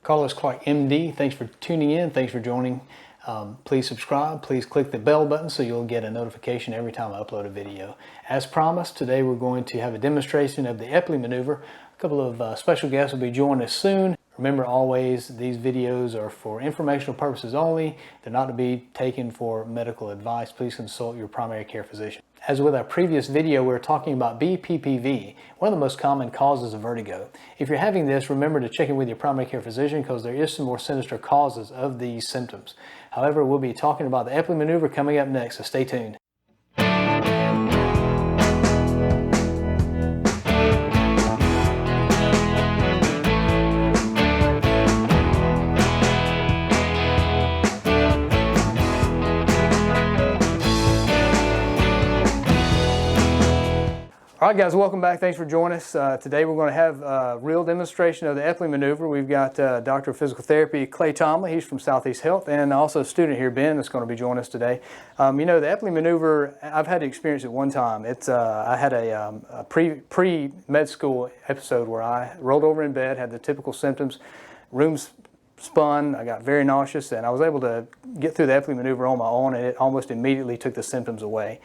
Carlos Clark, MD. Thanks for tuning in. Thanks for joining. Please subscribe. Please click the bell button so you'll get a notification every time I upload a video. As promised, today we're going to have a demonstration of the Epley maneuver. A couple of special guests will be joining us soon. Remember always, these videos are for informational purposes only. They're not to be taken for medical advice. Please consult your primary care physician. As with our previous video, we're talking about BPPV, one of the most common causes of vertigo. If you're having this, remember to check in with your primary care physician because there is some more sinister causes of these symptoms. However, we'll be talking about the Epley maneuver coming up next, so stay tuned. All right, guys, welcome back. Thanks for joining us. Today we're going to have a real demonstration of the Epley maneuver. We've got Doctor of Physical Therapy, Thomley. He's from Southeast Health, and also a student here, Ben, that's going to be joining us today. You know, the Epley maneuver, I've had to experience it one time. I had a pre-med school episode where I rolled over in bed, had the typical symptoms, rooms spun, I got very nauseous, and I was able to get through the Epley maneuver on my own, and it almost immediately took the symptoms away.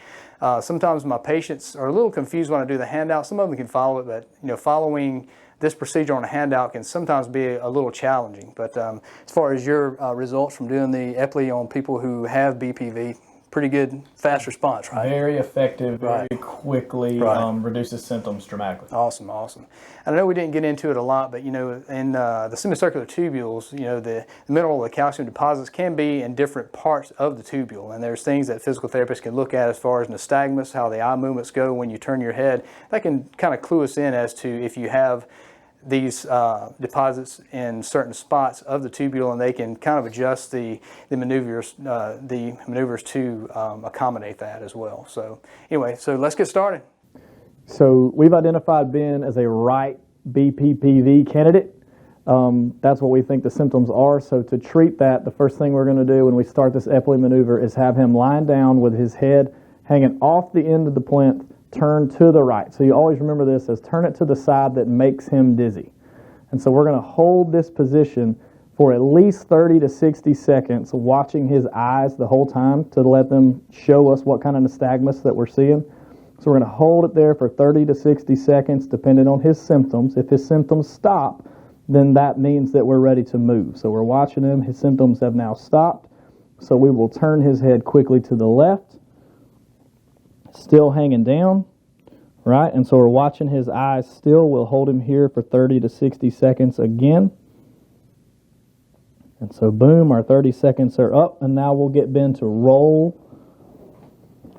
Sometimes my patients are a little confused when I do the handout. Some of them can follow it, but you know, following this procedure on a handout can sometimes be a little challenging. But as far as your results from doing the Epley on people who have BPV, pretty good, fast response, right? Very effective, very quickly, reduces symptoms dramatically. Awesome, awesome. And I know we didn't get into it a lot, but you know, in the semicircular tubules, you know, the mineral, the calcium deposits can be in different parts of the tubule, and there's things that physical therapists can look at as far as nystagmus, how the eye movements go when you turn your head. That can kind of clue us in as to if you have these deposits in certain spots of the tubule, and they can kind of adjust the maneuvers to accommodate that as well. So anyway, so let's get started. So we've identified Ben as a right BPPV candidate. That's what we think the symptoms are. So to treat that, the first thing we're going to do when we start this Epley maneuver is have him lying down with his head hanging off the end of the plinth, turn to the right. So you always remember this as turn it to the side that makes him dizzy. And so we're going to hold this position for at least 30 to 60 seconds, watching his eyes the whole time to let them show us what kind of nystagmus that we're seeing. So we're going to hold it there for 30 to 60 seconds, depending on his symptoms. If his symptoms stop, then that means that we're ready to move. So we're watching him. His symptoms have now stopped. So we will turn his head quickly to the left, still hanging down, right? And so we're watching his eyes still. We'll hold him here for 30 to 60 seconds again. And so boom, our 30 seconds are up, and now we'll get Ben to roll,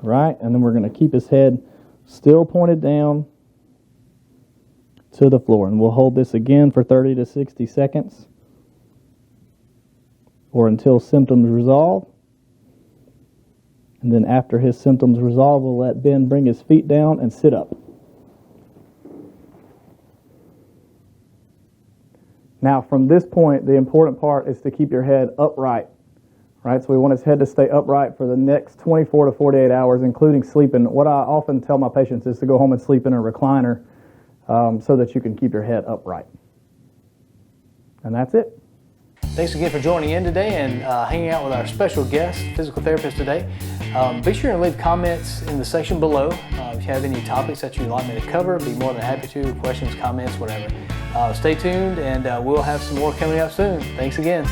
right? And then we're going to keep his head still pointed down to the floor. And we'll hold this again for 30 to 60 seconds or until symptoms resolve. And then after his symptoms resolve, we'll let Ben bring his feet down and sit up. Now, from this point, the important part is to keep your head upright, right? So we want his head to stay upright for the next 24 to 48 hours, including sleeping. What I often tell my patients is to go home and sleep in a recliner so that you can keep your head upright. And that's it. Thanks again for joining in today and hanging out with our special guest, physical therapist today. Be sure to leave comments in the section below. If you have any topics that you'd like me to cover, be more than happy to. Questions, comments, whatever. Stay tuned, and we'll have some more coming up soon. Thanks again.